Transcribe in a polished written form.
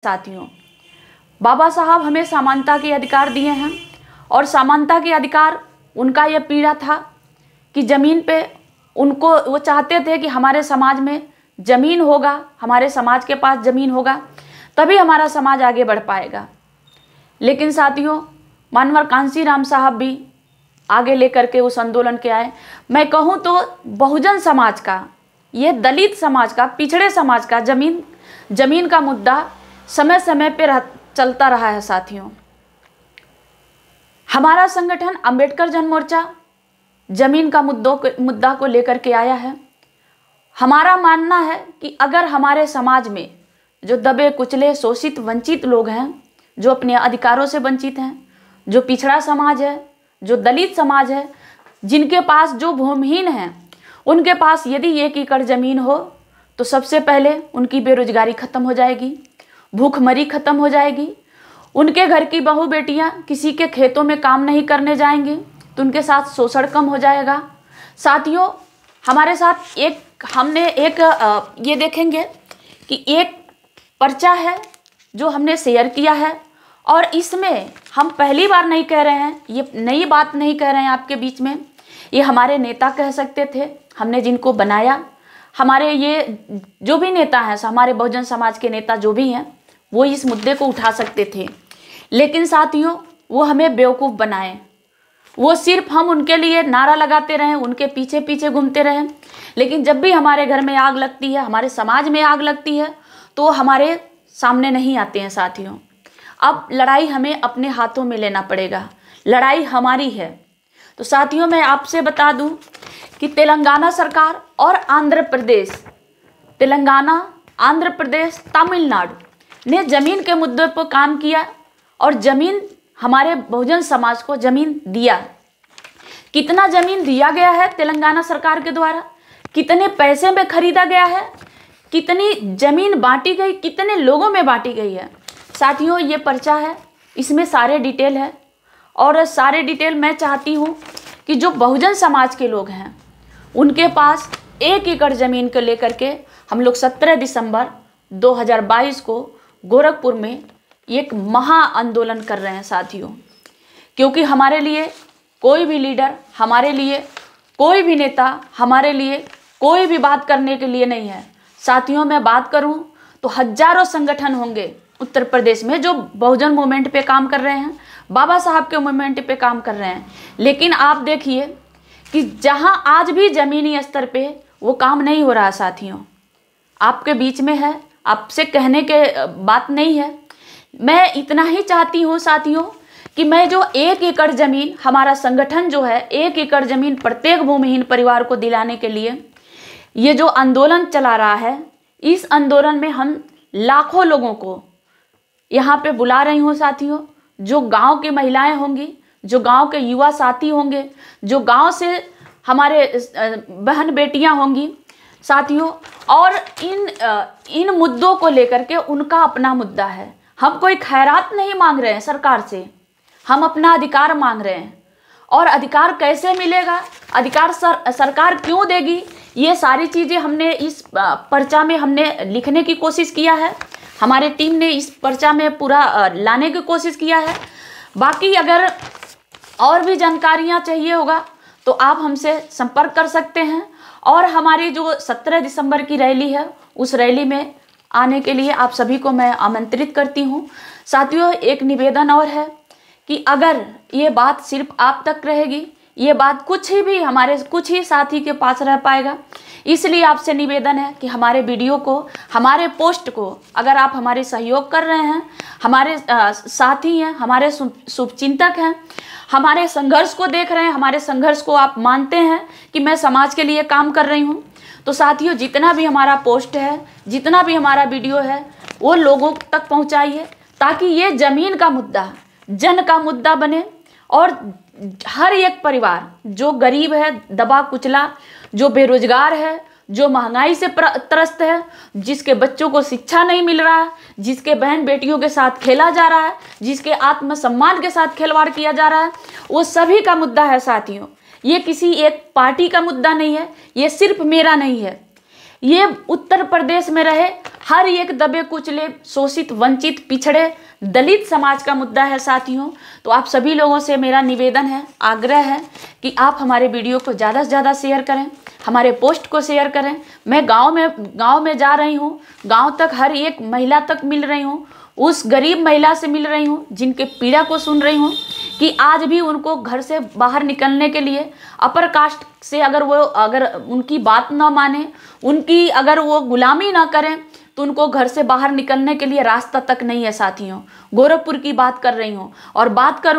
साथियों, बाबा साहब हमें समानता के अधिकार दिए हैं और समानता के अधिकार उनका यह पीड़ा था कि ज़मीन पे उनको वो चाहते थे कि हमारे समाज में ज़मीन होगा, हमारे समाज के पास ज़मीन होगा तभी हमारा समाज आगे बढ़ पाएगा। लेकिन साथियों, मानवर कांशीराम साहब भी आगे लेकर के उस आंदोलन के आए। मैं कहूँ तो बहुजन समाज का, ये दलित समाज का, पिछड़े समाज का ज़मीन का मुद्दा समय समय पे चलता रहा है। साथियों, हमारा संगठन अंबेडकर जन मोर्चा ज़मीन का मुद्दा को लेकर के आया है। हमारा मानना है कि अगर हमारे समाज में जो दबे कुचले शोषित वंचित लोग हैं, जो अपने अधिकारों से वंचित हैं, जो पिछड़ा समाज है, जो दलित समाज है, जिनके पास जो भूमिहीन हैं, उनके पास यदि 1 एकड़ ज़मीन हो तो सबसे पहले उनकी बेरोजगारी खत्म हो जाएगी, भूखमरी खत्म हो जाएगी। उनके घर की बहू बेटियां किसी के खेतों में काम नहीं करने जाएंगी तो उनके साथ शोषण कम हो जाएगा। साथियों, हमारे साथ हमने ये देखेंगे कि एक पर्चा है जो हमने शेयर किया है और इसमें हम पहली बार नहीं कह रहे हैं, ये नई बात नहीं कह रहे हैं आपके बीच में। ये हमारे नेता कह सकते थे, हमने जिनको बनाया, हमारे ये जो भी नेता हैं, हमारे बहुजन समाज के नेता जो भी हैं, वो इस मुद्दे को उठा सकते थे। लेकिन साथियों, वो हमें बेवकूफ़ बनाए। वो सिर्फ हम उनके लिए नारा लगाते रहें, उनके पीछे पीछे घूमते रहें। लेकिन जब भी हमारे घर में आग लगती है, हमारे समाज में आग लगती है, तो हमारे सामने नहीं आते हैं। साथियों, अब लड़ाई हमें अपने हाथों में लेना पड़ेगा, लड़ाई हमारी है। तो साथियों, मैं आपसे बता दूं कि तेलंगाना सरकार और आंध्र प्रदेश, तमिलनाडु ने ज़मीन के मुद्दे पर काम किया और ज़मीन, हमारे बहुजन समाज को ज़मीन दिया। कितना ज़मीन दिया गया है तेलंगाना सरकार के द्वारा, कितने पैसे में खरीदा गया है, कितनी ज़मीन बांटी गई, कितने लोगों में बांटी गई है। साथियों, ये पर्चा है, इसमें सारे डिटेल है और सारे डिटेल मैं चाहती हूँ कि जो बहुजन समाज के लोग हैं उनके पास 1 एकड़ ज़मीन को लेकर के हम लोग 17 दिसंबर 2022 को गोरखपुर में एक महा आंदोलन कर रहे हैं। साथियों, क्योंकि हमारे लिए कोई भी लीडर, हमारे लिए कोई भी नेता, हमारे लिए कोई भी बात करने के लिए नहीं है। साथियों, मैं बात करूं तो हजारों संगठन होंगे उत्तर प्रदेश में जो बहुजन मूवमेंट पे काम कर रहे हैं, बाबा साहब के मूवमेंट पे काम कर रहे हैं। लेकिन आप देखिए कि जहां आज भी ज़मीनी स्तर पे वो काम नहीं हो रहा। साथियों, आपके बीच में है, आपसे कहने के बात नहीं है। मैं इतना ही चाहती हूँ साथियों कि मैं जो 1 एकड़ ज़मीन, हमारा संगठन जो है 1 एकड़ ज़मीन प्रत्येक भूमिहीन परिवार को दिलाने के लिए ये जो आंदोलन चला रहा है, इस आंदोलन में हम लाखों लोगों को यहाँ पे बुला रही हूँ। साथियों, जो गांव की महिलाएं होंगी, जो गांव के युवा साथी होंगे, जो गांव से हमारे बहन बेटियां होंगी साथियों, और इन मुद्दों को लेकर के उनका अपना मुद्दा है। हम कोई खैरात नहीं मांग रहे हैं सरकार से, हम अपना अधिकार मांग रहे हैं। और अधिकार कैसे मिलेगा, अधिकार सरकार क्यों देगी, ये सारी चीज़ें हमने इस पर्चा में हमने लिखने की कोशिश किया है। हमारे टीम ने इस पर्चा में पूरा लाने की कोशिश किया है। बाकी अगर और भी जानकारियाँ चाहिए होगा तो आप हमसे संपर्क कर सकते हैं। और हमारी जो 17 दिसंबर की रैली है, उस रैली में आने के लिए आप सभी को मैं आमंत्रित करती हूँ। साथियों, एक निवेदन और है कि अगर ये बात सिर्फ आप तक रहेगी, ये बात कुछ ही साथी के पास रह पाएगा। इसलिए आपसे निवेदन है कि हमारे वीडियो को, हमारे पोस्ट को अगर आप हमारे सहयोग कर रहे हैं, हमारे साथी हैं, हमारे शुभचिंतक हैं, हमारे संघर्ष को देख रहे हैं, हमारे संघर्ष को आप मानते हैं कि मैं समाज के लिए काम कर रही हूँ, तो साथियों, जितना भी हमारा पोस्ट है, जितना भी हमारा वीडियो है, वो लोगों तक पहुँचाइए ताकि ये ज़मीन का मुद्दा जन का मुद्दा बने और हर एक परिवार जो गरीब है, दबा कुचला, जो बेरोजगार है, जो महंगाई से त्रस्त है, जिसके बच्चों को शिक्षा नहीं मिल रहा है, जिसके बहन बेटियों के साथ खेला जा रहा है, जिसके आत्मसम्मान के साथ खिलवाड़ किया जा रहा है, वो सभी का मुद्दा है। साथियों, ये किसी एक पार्टी का मुद्दा नहीं है, ये सिर्फ मेरा नहीं है, ये उत्तर प्रदेश में रहे हर एक दबे कुचले, शोषित, वंचित, पिछड़े, दलित समाज का मुद्दा है साथियों। तो आप सभी लोगों से मेरा निवेदन है, आग्रह है कि आप हमारे वीडियो को ज़्यादा से ज़्यादा शेयर करें, हमारे पोस्ट को शेयर करें। मैं गांव में जा रही हूँ, गांव तक हर एक महिला तक मिल रही हूँ, उस गरीब महिला से मिल रही हूँ जिनके पीड़ा को सुन रही हूँ कि आज भी उनको घर से बाहर निकलने के लिए अपर कास्ट से अगर उनकी बात ना माने, उनकी अगर वो गुलामी ना करें तो उनको घर से बाहर निकलने के लिए रास्ता तक नहीं है साथियों। गोरखपुर की बात कर रही हूँ और बात करूँ